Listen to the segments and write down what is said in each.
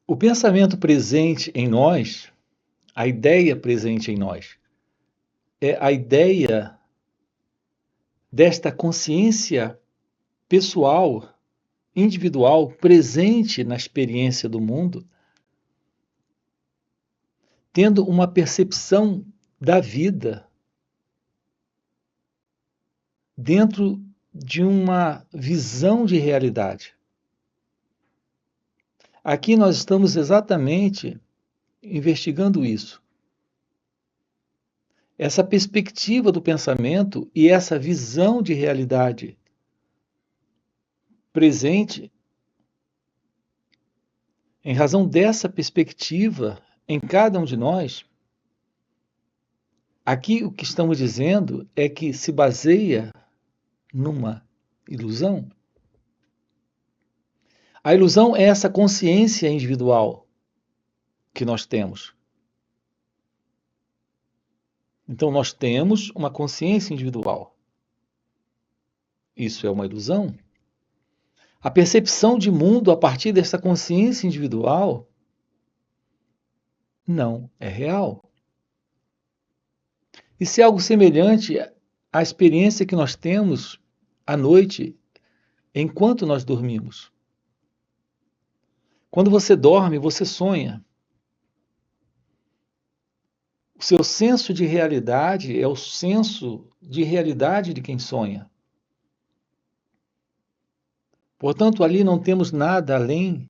O pensamento presente em nós, a ideia presente em nós, é a ideia desta consciência pessoal, individual, presente na experiência do mundo, tendo uma percepção da vida dentro de uma visão de realidade. Aqui nós estamos exatamente investigando isso. Essa perspectiva do pensamento e essa visão de realidade presente, em razão dessa perspectiva em cada um de nós, aqui o que estamos dizendo é que se baseia numa ilusão. A ilusão é essa consciência individual que nós temos. Então, nós temos uma consciência individual. Isso é uma ilusão? A percepção de mundo a partir dessa consciência individual não é real. Isso é algo semelhante à experiência que nós temos à noite enquanto nós dormimos. Quando você dorme, você sonha. O seu senso de realidade é o senso de realidade de quem sonha. Portanto, ali não temos nada além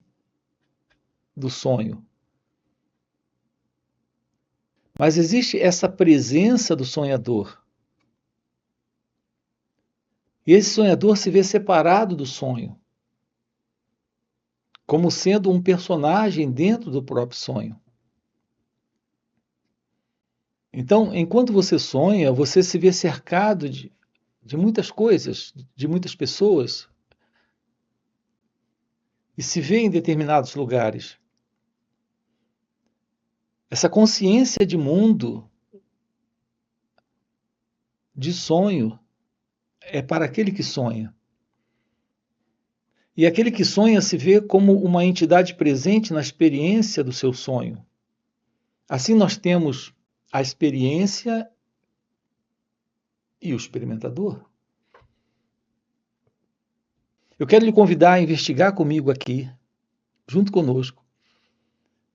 do sonho. Mas existe essa presença do sonhador. E esse sonhador se vê separado do sonho, como sendo um personagem dentro do próprio sonho. Então, enquanto você sonha, você se vê cercado de muitas coisas, de muitas pessoas, e se vê em determinados lugares. Essa consciência de mundo, de sonho, é para aquele que sonha. E aquele que sonha se vê como uma entidade presente na experiência do seu sonho. Assim nós temos a experiência e o experimentador. Eu quero lhe convidar a investigar comigo aqui, junto conosco,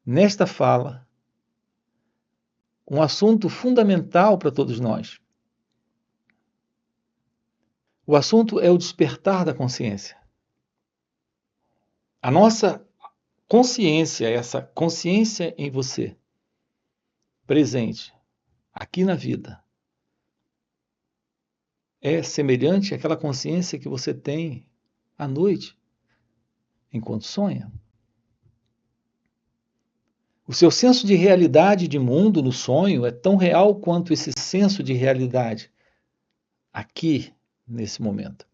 nesta fala, um assunto fundamental para todos nós. O assunto é o despertar da consciência. A nossa consciência, essa consciência em você, presente, aqui na vida, é semelhante àquela consciência que você tem à noite, enquanto sonha. O seu senso de realidade de mundo no sonho é tão real quanto esse senso de realidade aqui, nesse momento,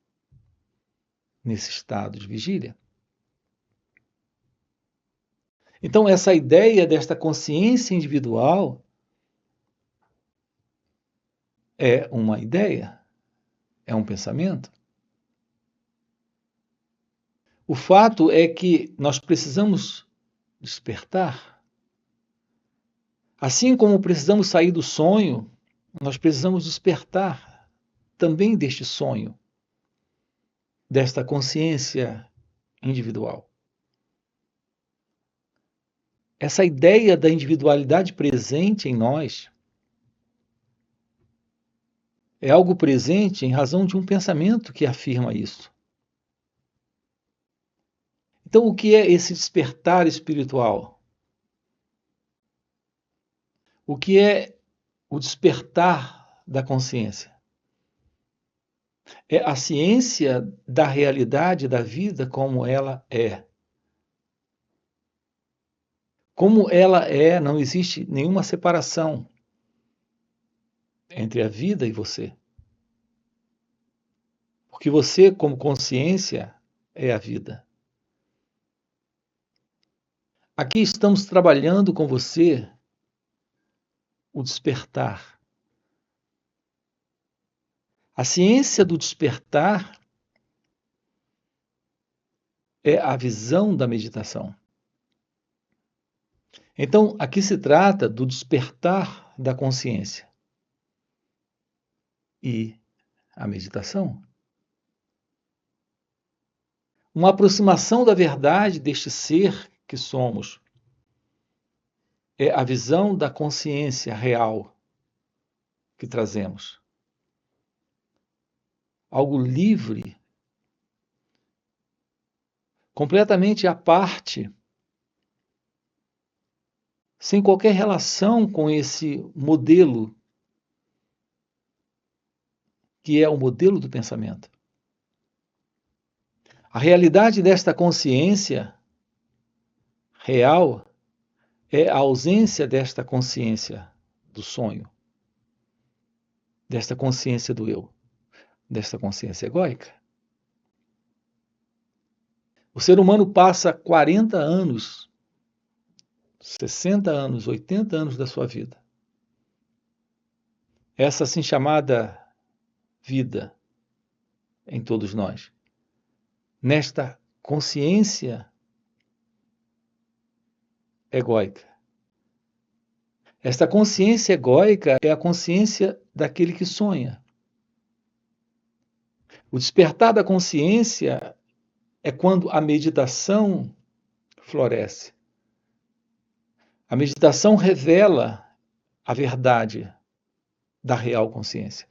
nesse estado de vigília. Então, essa ideia desta consciência individual é uma ideia, é um pensamento. O fato é que nós precisamos despertar. Assim como precisamos sair do sonho, nós precisamos despertar também deste sonho, desta consciência individual. Essa ideia da individualidade presente em nós é algo presente em razão de um pensamento que afirma isso. Então, o que é esse despertar espiritual? O que é o despertar da consciência? É a ciência da realidade da vida como ela é. Como ela é, não existe nenhuma separação entre a vida e você. Porque você, como consciência, é a vida. Aqui estamos trabalhando com você o despertar. A ciência do despertar é a visão da meditação. Então, aqui se trata do despertar da consciência e a meditação. Uma aproximação da verdade deste ser que somos é a visão da consciência real que trazemos. Algo livre, completamente à parte, sem qualquer relação com esse modelo, que é o modelo do pensamento. A realidade desta consciência real é a ausência desta consciência do sonho, desta consciência do eu, desta consciência egóica. O ser humano passa 40 anos, 60 anos, 80 anos da sua vida. Essa assim chamada vida em todos nós. Nesta consciência egóica. Esta consciência egóica é a consciência daquele que sonha. O despertar da consciência é quando a meditação floresce. A meditação revela a verdade da real consciência.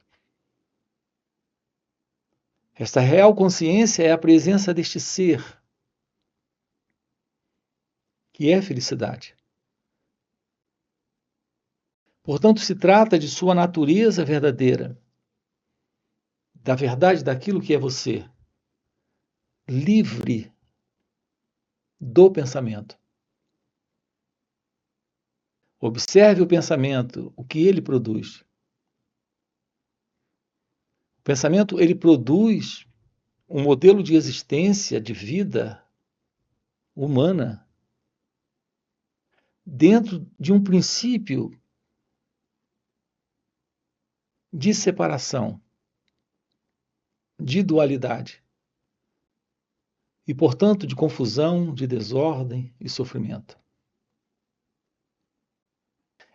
Esta real consciência é a presença deste ser, que é felicidade. Portanto, se trata de sua natureza verdadeira, da verdade daquilo que é você, livre do pensamento. Observe o pensamento, o que ele produz. O pensamento, ele produz um modelo de existência, de vida humana, dentro de um princípio de separação, de dualidade e, portanto, de confusão, de desordem e sofrimento.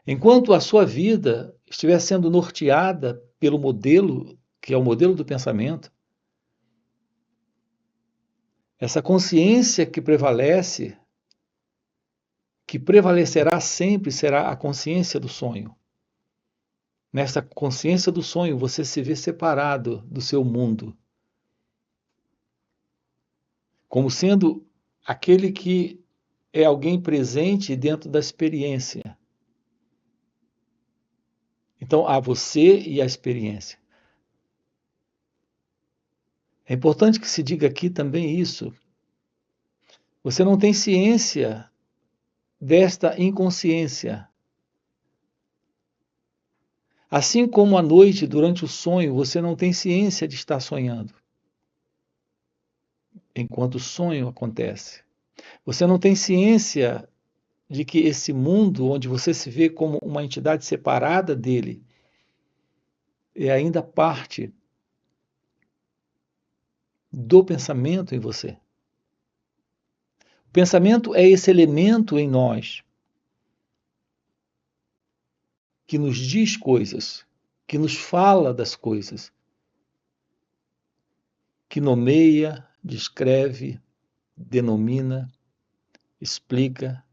Enquanto a sua vida estiver sendo norteada pelo modelo, que é o modelo do pensamento, essa consciência que prevalecerá sempre, será a consciência do sonho. Nessa consciência do sonho, você se vê separado do seu mundo, como sendo aquele que é alguém presente dentro da experiência. Então, há você e a experiência. É importante que se diga aqui também isso. Você não tem ciência desta inconsciência. Assim como à noite, durante o sonho, você não tem ciência de estar sonhando, enquanto o sonho acontece. Você não tem ciência de que esse mundo, onde você se vê como uma entidade separada dele, é ainda parte do pensamento em você. O pensamento é esse elemento em nós que nos diz coisas, que nos fala das coisas, que nomeia, descreve, denomina, explica.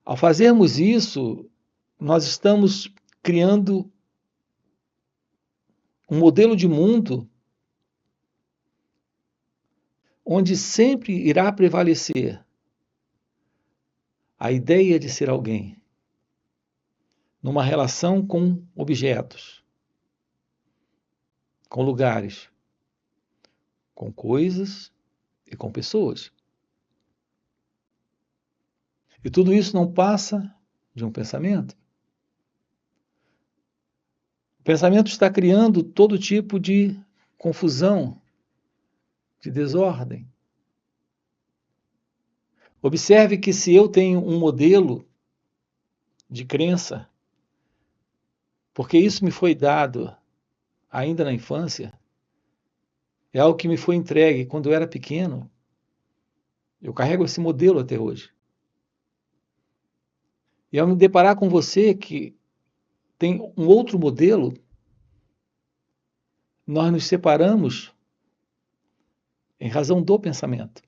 Ao fazermos isso, nós estamos criando um modelo de mundo onde sempre irá prevalecer a ideia de ser alguém numa relação com objetos, com lugares, com coisas e com pessoas. E tudo isso não passa de um pensamento. O pensamento está criando todo tipo de confusão, de desordem. Observe que se eu tenho um modelo de crença, porque isso me foi dado ainda na infância, é algo que me foi entregue quando eu era pequeno, eu carrego esse modelo até hoje. E ao me deparar com você que tem um outro modelo, nós nos separamos em razão do pensamento.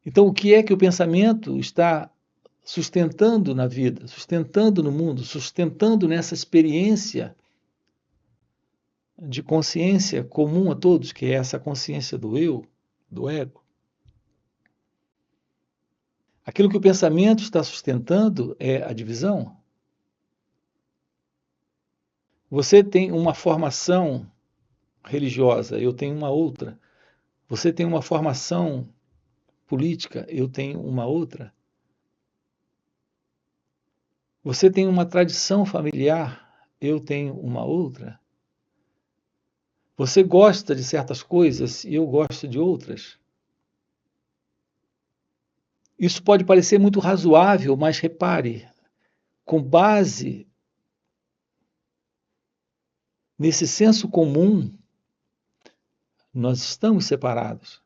Então, o que é que o pensamento está sustentando na vida, sustentando no mundo, sustentando nessa experiência de consciência comum a todos, que é essa consciência do eu, do ego? Aquilo que o pensamento está sustentando é a divisão. Você tem uma formação religiosa, eu tenho uma outra. Você tem uma formação política, eu tenho uma outra. Você tem uma tradição familiar, eu tenho uma outra. Você gosta de certas coisas e eu gosto de outras. Isso pode parecer muito razoável, mas repare, com base nesse senso comum, nós estamos separados.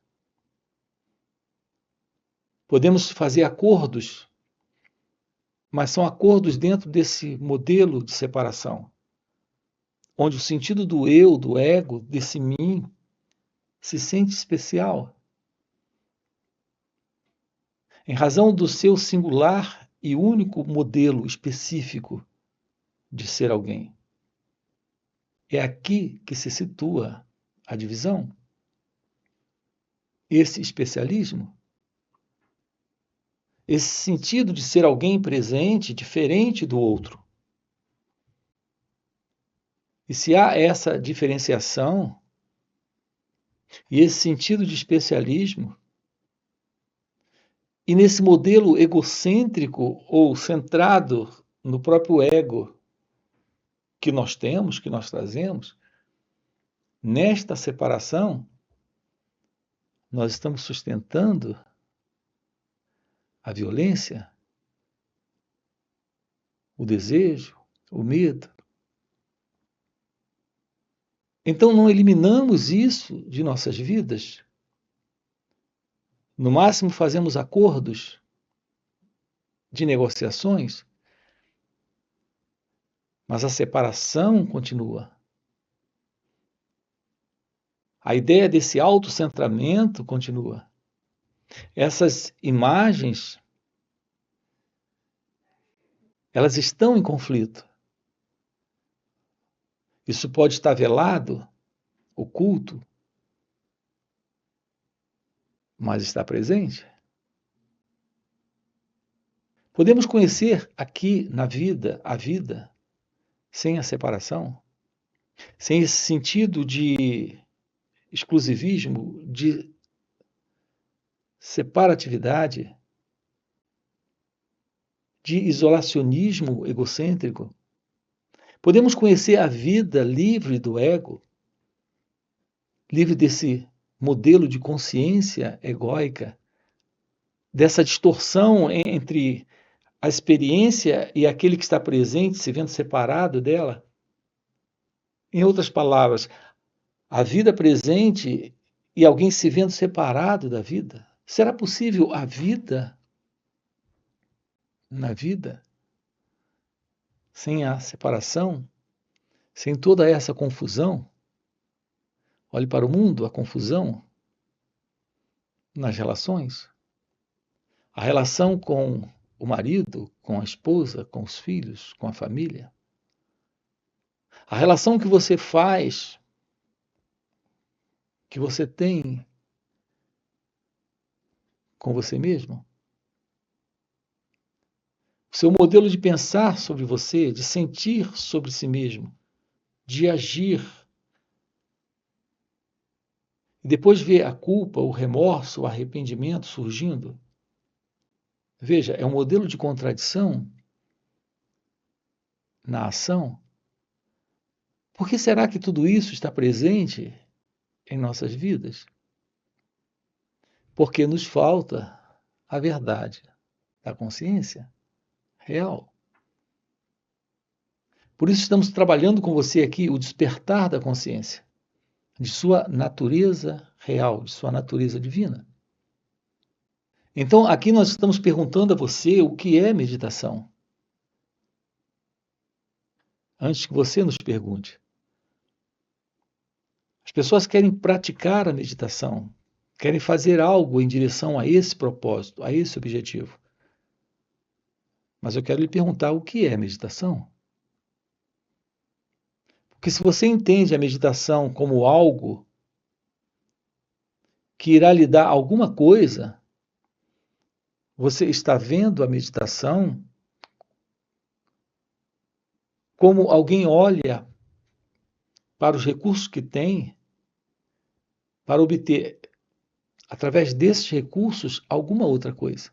Podemos fazer acordos, mas são acordos dentro desse modelo de separação, onde o sentido do eu, do ego, desse mim, se sente especial. Em razão do seu singular e único modelo específico de ser alguém. É aqui que se situa a divisão. Esse especialismo, esse sentido de ser alguém presente, diferente do outro. E se há essa diferenciação e esse sentido de especialismo, e nesse modelo egocêntrico ou centrado no próprio ego que nós temos, que nós trazemos, nesta separação, nós estamos sustentando a violência, o desejo, o medo. Então não eliminamos isso de nossas vidas. No máximo fazemos acordos de negociações, mas a separação continua. A ideia desse autocentramento continua. Essas imagens, elas estão em conflito. Isso pode estar velado, oculto, mas está presente. Podemos conhecer aqui na vida a vida sem a separação, sem esse sentido de exclusivismo, de separatividade, de isolacionismo egocêntrico. Podemos conhecer a vida livre do ego, livre desse modelo de consciência egóica, dessa distorção entre a experiência e aquele que está presente, se vendo separado dela. Em outras palavras, a vida presente e alguém se vendo separado da vida. Será possível a vida na vida sem a separação, sem toda essa confusão? Olhe para o mundo, a confusão nas relações. A relação com o marido, com a esposa, com os filhos, com a família. A relação que você faz, que você tem com você mesmo. O seu modelo de pensar sobre você, de sentir sobre si mesmo, de agir. E depois ver a culpa, o remorso, o arrependimento surgindo. Veja, é um modelo de contradição na ação. Por que será que tudo isso está presente em nossas vidas? Porque nos falta a verdade da consciência real. Por isso estamos trabalhando com você aqui o despertar da consciência, de sua natureza real, de sua natureza divina. Então, aqui nós estamos perguntando a você o que é meditação, antes que você nos pergunte. As pessoas querem praticar a meditação, querem fazer algo em direção a esse propósito, a esse objetivo. Mas eu quero lhe perguntar o que é meditação? Porque se você entende a meditação como algo que irá lhe dar alguma coisa, você está vendo a meditação como alguém olha para os recursos que tem para obter, através desses recursos, alguma outra coisa.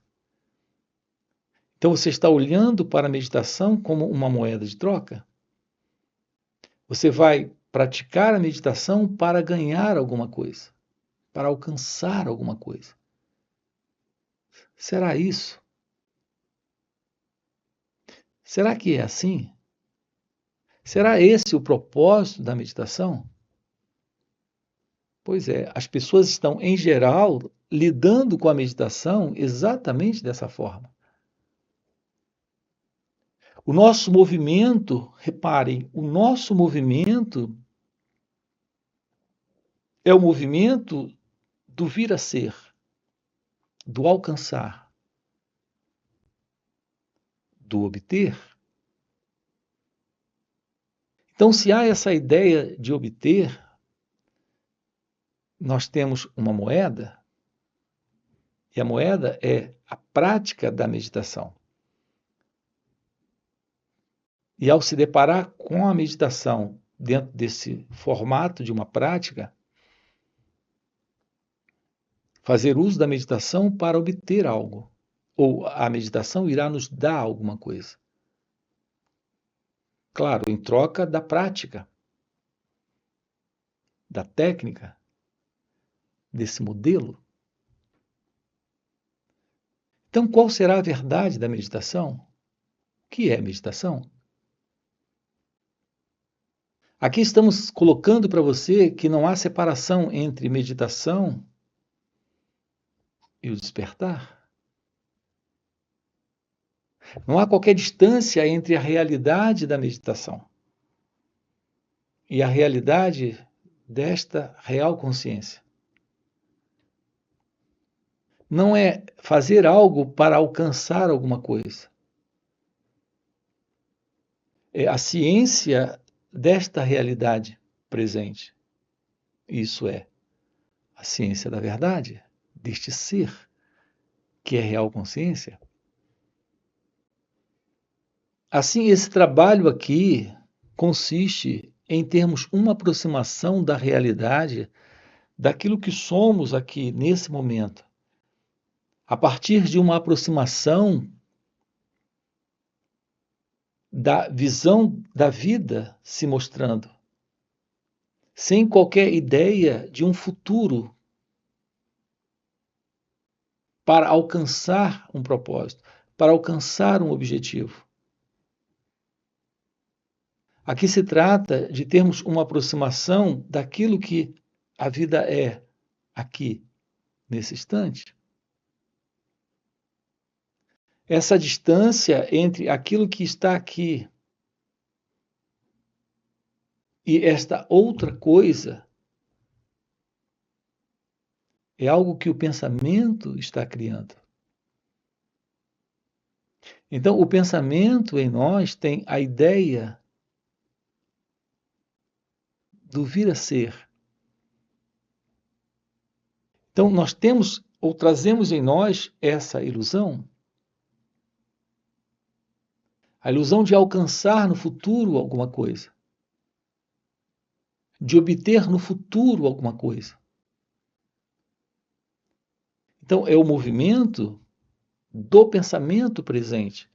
Então você está olhando para a meditação como uma moeda de troca? Você vai praticar a meditação para ganhar alguma coisa, para alcançar alguma coisa. Será isso? Será que é assim? Será esse o propósito da meditação? Pois é, as pessoas estão, em geral, lidando com a meditação exatamente dessa forma. O nosso movimento, reparem, o nosso movimento é o movimento do vir a ser, do alcançar, do obter. Então, se há essa ideia de obter, nós temos uma moeda, e a moeda é a prática da meditação. E ao se deparar com a meditação dentro desse formato de uma prática, fazer uso da meditação para obter algo, ou a meditação irá nos dar alguma coisa. Claro, em troca da prática, da técnica, desse modelo. Então, qual será a verdade da meditação? O que é meditação? Aqui estamos colocando para você que não há separação entre meditação e o despertar. Não há qualquer distância entre a realidade da meditação e a realidade desta real consciência. Não é fazer algo para alcançar alguma coisa. É a ciência desta realidade presente. Isso é a ciência da verdade, deste ser, que é real consciência. Assim, esse trabalho aqui consiste em termos uma aproximação da realidade daquilo que somos aqui nesse momento, a partir de uma aproximação da visão da vida se mostrando, sem qualquer ideia de um futuro para alcançar um propósito, para alcançar um objetivo. Aqui se trata de termos uma aproximação daquilo que a vida é aqui, nesse instante. Essa distância entre aquilo que está aqui e esta outra coisa é algo que o pensamento está criando. Então, o pensamento em nós tem a ideia do vir a ser. Então, nós temos ou trazemos em nós essa ilusão, a ilusão de alcançar no futuro alguma coisa, de obter no futuro alguma coisa. Então, é o movimento do pensamento presente.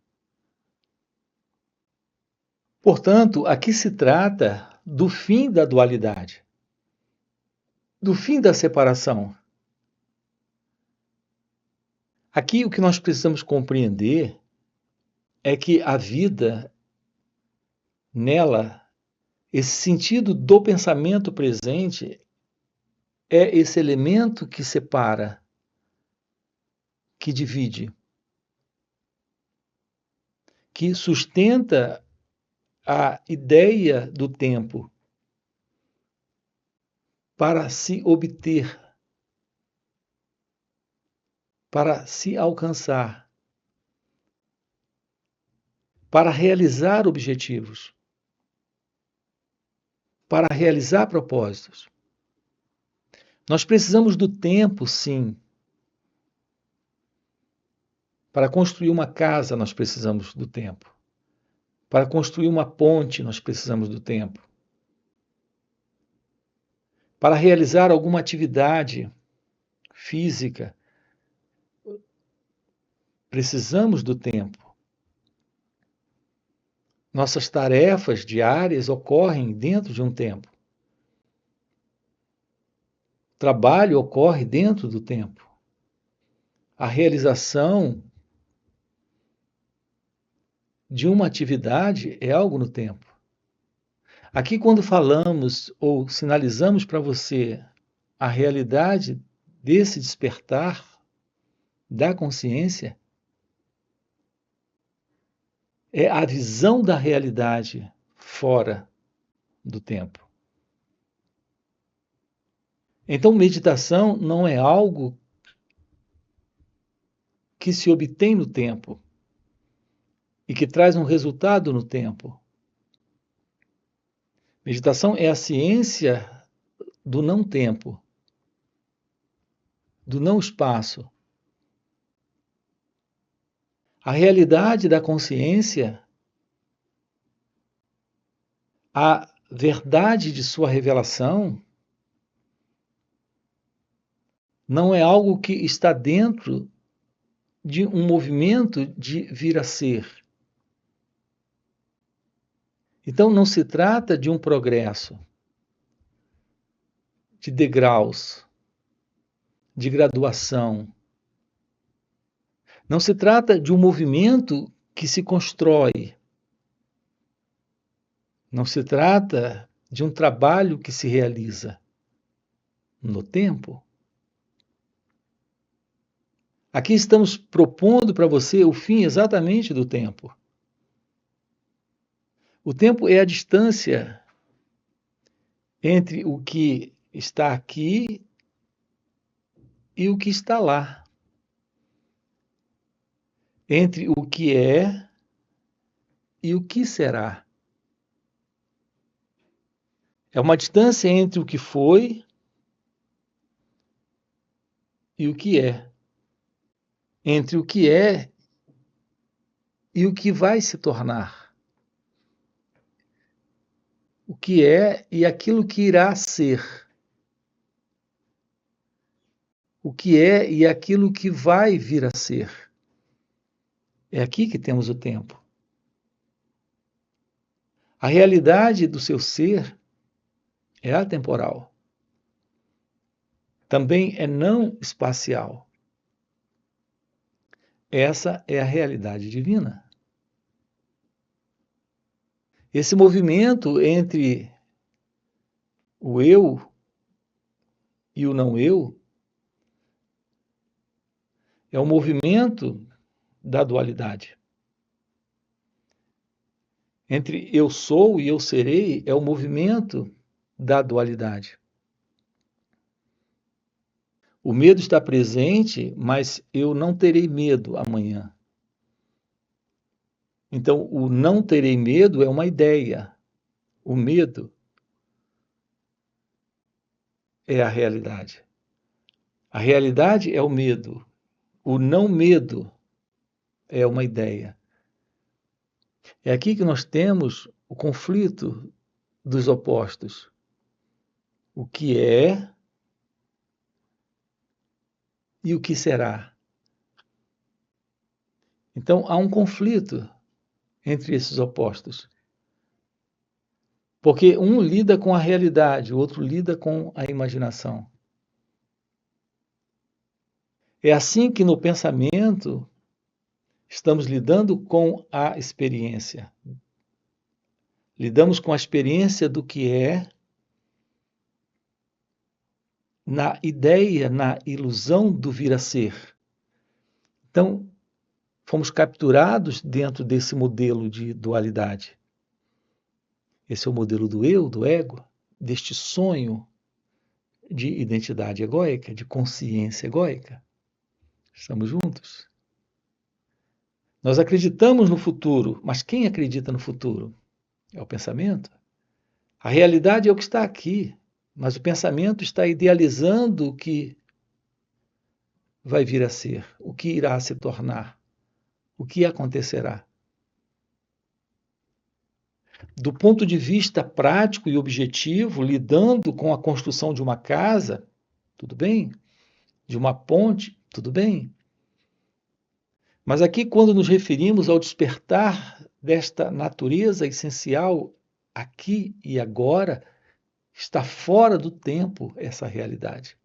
Portanto, aqui se trata do fim da dualidade, do fim da separação. Aqui o que nós precisamos compreender é que a vida, nela, esse sentido do pensamento presente é esse elemento que separa, que divide, que sustenta a ideia do tempo para se obter, para se alcançar, para realizar objetivos, para realizar propósitos. Nós precisamos do tempo, sim. Para construir uma casa, nós precisamos do tempo. Para construir uma ponte, nós precisamos do tempo. Para realizar alguma atividade física, precisamos do tempo. Nossas tarefas diárias ocorrem dentro de um tempo. O trabalho ocorre dentro do tempo. A realização de uma atividade é algo no tempo. Aqui, quando falamos ou sinalizamos para você a realidade desse despertar da consciência, é a visão da realidade fora do tempo. Então, meditação não é algo que se obtém no tempo e que traz um resultado no tempo. Meditação é a ciência do não tempo, do não espaço. A realidade da consciência, a verdade de sua revelação, não é algo que está dentro de um movimento de vir a ser. Então, não se trata de um progresso, de degraus, de graduação. Não se trata de um movimento que se constrói. Não se trata de um trabalho que se realiza no tempo. Aqui estamos propondo para você o fim exatamente do tempo. O tempo é a distância entre o que está aqui e o que está lá. Entre o que é e o que será. É uma distância entre o que foi e o que é. Entre o que é e o que vai se tornar. O que é e aquilo que irá ser. O que é e aquilo que vai vir a ser. É aqui que temos o tempo. A realidade do seu ser é atemporal. Também é não espacial. Essa é a realidade divina. Esse movimento entre o eu e o não eu é o movimento da dualidade. Entre eu sou e eu serei é o movimento da dualidade. O medo está presente, mas eu não terei medo amanhã. Então, o não terei medo é uma ideia. O medo é a realidade. A realidade é o medo. O não medo é uma ideia. É aqui que nós temos o conflito dos opostos. O que é e o que será. Então, há um conflito entre esses opostos. Porque um lida com a realidade, o outro lida com a imaginação. É assim que no pensamento estamos lidando com a experiência. Lidamos com a experiência do que é, na ideia, na ilusão do vir a ser. Então, fomos capturados dentro desse modelo de dualidade. Esse é o modelo do eu, do ego, deste sonho de identidade egóica, de consciência egóica. Estamos juntos? Nós acreditamos no futuro, mas quem acredita no futuro? É o pensamento. A realidade é o que está aqui, mas o pensamento está idealizando o que vai vir a ser, o que irá se tornar, o que acontecerá. Do ponto de vista prático e objetivo, lidando com a construção de uma casa, tudo bem? De uma ponte, tudo bem? Mas aqui, quando nos referimos ao despertar desta natureza essencial aqui e agora, está fora do tempo essa realidade.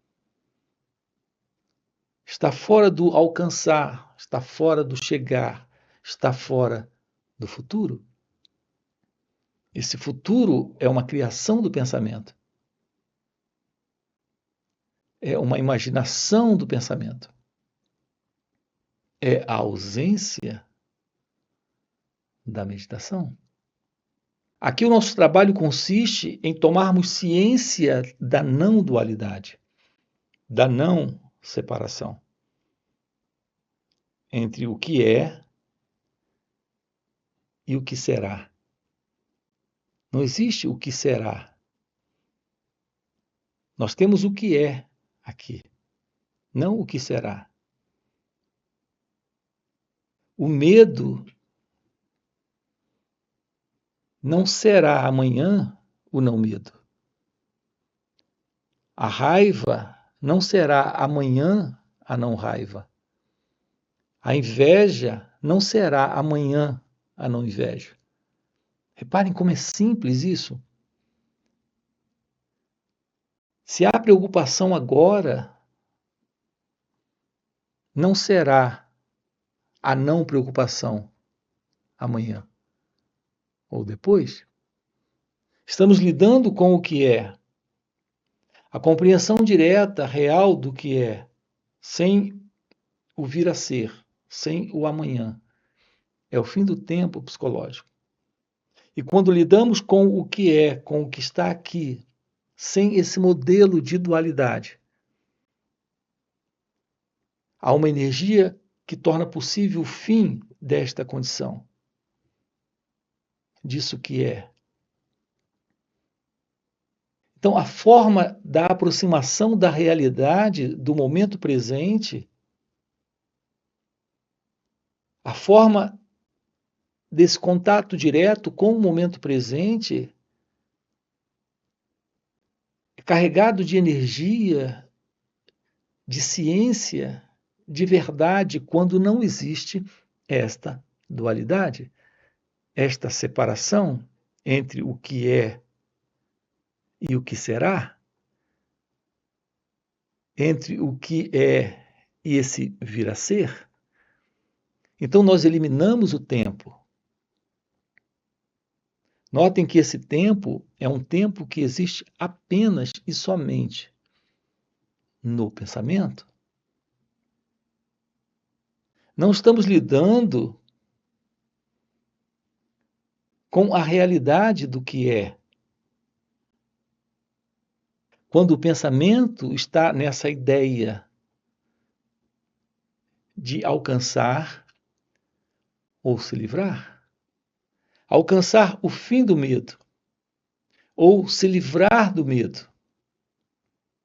Está fora do alcançar, está fora do chegar, está fora do futuro. Esse futuro é uma criação do pensamento. É uma imaginação do pensamento. É a ausência da meditação. Aqui o nosso trabalho consiste em tomarmos ciência da não dualidade, da não separação entre o que é e o que será. Não existe o que será. Nós temos o que é aqui, não o que será. O medo não será amanhã o não medo. A raiva não será amanhã a não raiva. A inveja não será amanhã a não inveja. Reparem como é simples isso. Se há preocupação agora, não será a não preocupação amanhã ou depois. Estamos lidando com o que é. A compreensão direta, real do que é, sem o vir a ser, sem o amanhã, é o fim do tempo psicológico. E quando lidamos com o que é, com o que está aqui, sem esse modelo de dualidade, há uma energia que torna possível o fim desta condição, disso que é. Então, a forma da aproximação da realidade do momento presente, a forma desse contato direto com o momento presente, é carregado de energia, de ciência, de verdade, quando não existe esta dualidade, esta separação entre o que é e o que será, entre o que é e esse vir a ser. Então nós eliminamos o tempo. Notem que esse tempo é um tempo que existe apenas e somente no pensamento. Não estamos lidando com a realidade do que é. Quando o pensamento está nessa ideia de alcançar ou se livrar, alcançar o fim do medo ou se livrar do medo,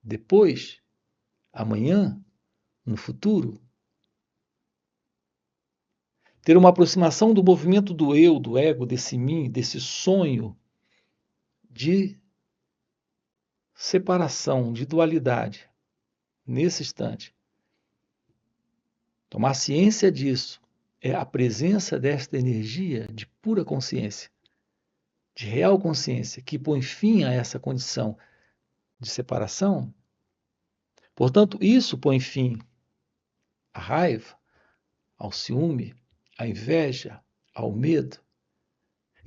depois, amanhã, no futuro, ter uma aproximação do movimento do eu, do ego, desse mim, desse sonho de separação, de dualidade, nesse instante. Tomar ciência disso é a presença desta energia de pura consciência, de real consciência, que põe fim a essa condição de separação. Portanto, isso põe fim à raiva, ao ciúme, à inveja, ao medo.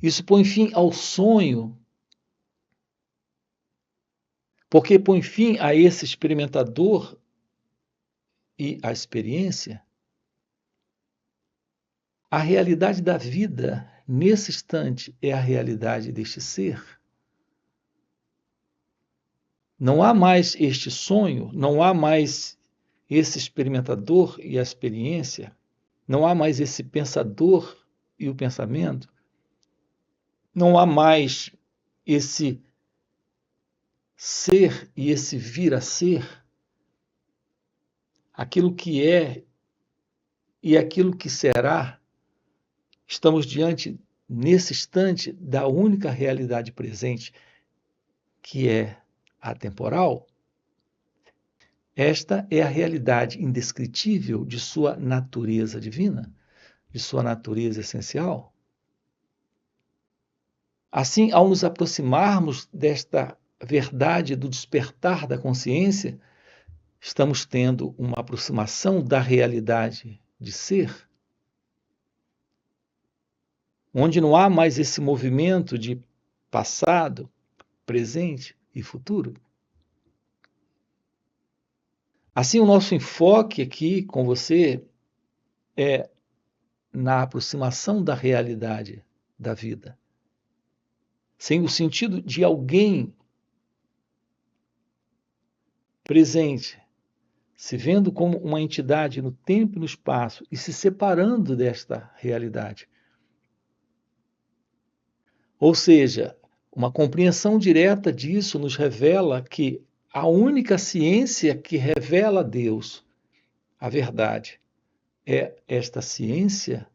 Isso põe fim ao sonho, porque põe fim a esse experimentador e à experiência. A realidade da vida, nesse instante, é a realidade deste ser. Não há mais este sonho, não há mais esse experimentador e a experiência, não há mais esse pensador e o pensamento, não há mais esse ser e esse vir a ser, aquilo que é e aquilo que será. Estamos diante, nesse instante, da única realidade presente, que é atemporal. Esta é a realidade indescritível de sua natureza divina, de sua natureza essencial. Assim, ao nos aproximarmos desta verdade do despertar da consciência, estamos tendo uma aproximação da realidade de ser, onde não há mais esse movimento de passado, presente e futuro. Assim, o nosso enfoque aqui com você é na aproximação da realidade da vida, sem o sentido de alguém presente, se vendo como uma entidade no tempo e no espaço e se separando desta realidade. Ou seja, uma compreensão direta disso nos revela que a única ciência que revela a Deus, a verdade, é esta ciência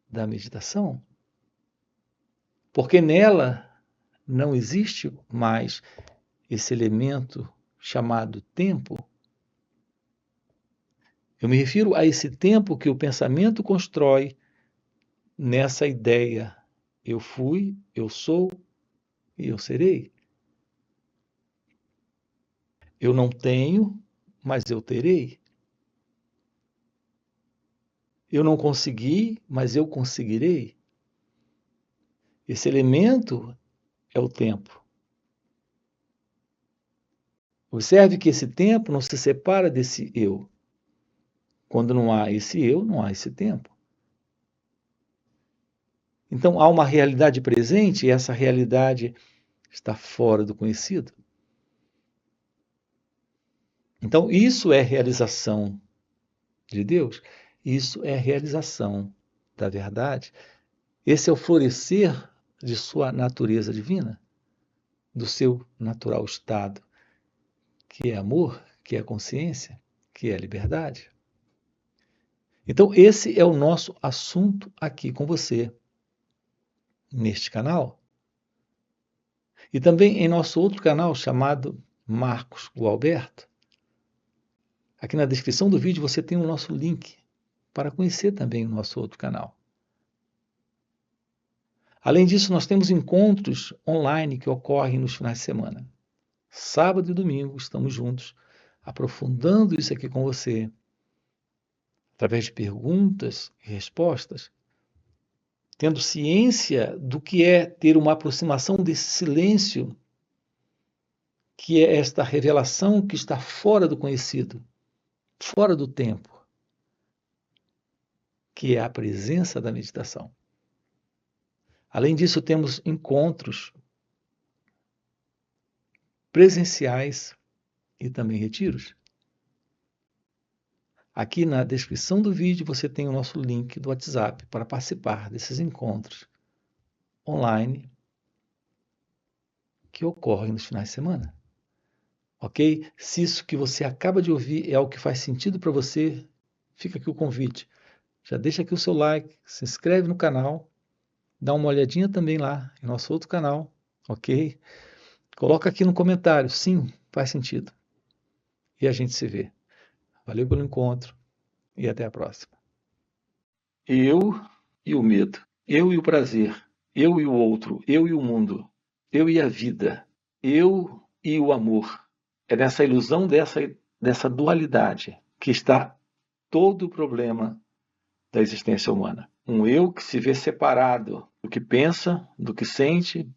da meditação. Porque nela não existe mais esse elemento chamado tempo. Eu me refiro a esse tempo que o pensamento constrói nessa ideia: eu fui, eu sou e eu serei. Eu não tenho, mas eu terei. Eu não consegui, mas eu conseguirei. Esse elemento é o tempo. Observe que esse tempo não se separa desse eu. Quando não há esse eu, não há esse tempo. Então há uma realidade presente e essa realidade está fora do conhecido. Então isso é realização de Deus, isso é realização da verdade. Esse é o florescer de sua natureza divina, do seu natural estado, que é amor, que é consciência, que é liberdade. Então esse é o nosso assunto aqui com você, neste canal. E também em nosso outro canal chamado Marcos Gualberto. Aqui na descrição do vídeo você tem o nosso link para conhecer também o nosso outro canal. Além disso, nós temos encontros online que ocorrem nos finais de semana. Sábado e domingo estamos juntos, aprofundando isso aqui com você, através de perguntas e respostas, tendo ciência do que é ter uma aproximação desse silêncio, que é esta revelação que está fora do conhecido, fora do tempo, que é a presença da meditação. Além disso, temos encontros presenciais e também retiros. Aqui na descrição do vídeo você tem o nosso link do WhatsApp para participar desses encontros online que ocorrem nos finais de semana. Ok? Se isso que você acaba de ouvir é algo que faz sentido para você, fica aqui o convite. Já deixa aqui o seu like, se inscreve no canal, dá uma olhadinha também lá em nosso outro canal, ok? Coloca aqui no comentário, sim, faz sentido. E a gente se vê. Valeu pelo encontro e até a próxima. Eu e o medo, eu e o prazer, eu e o outro, eu e o mundo, eu e a vida, eu e o amor. É nessa ilusão dessa dualidade que está todo o problema da existência humana. Um eu que se vê separado do que pensa, do que sente,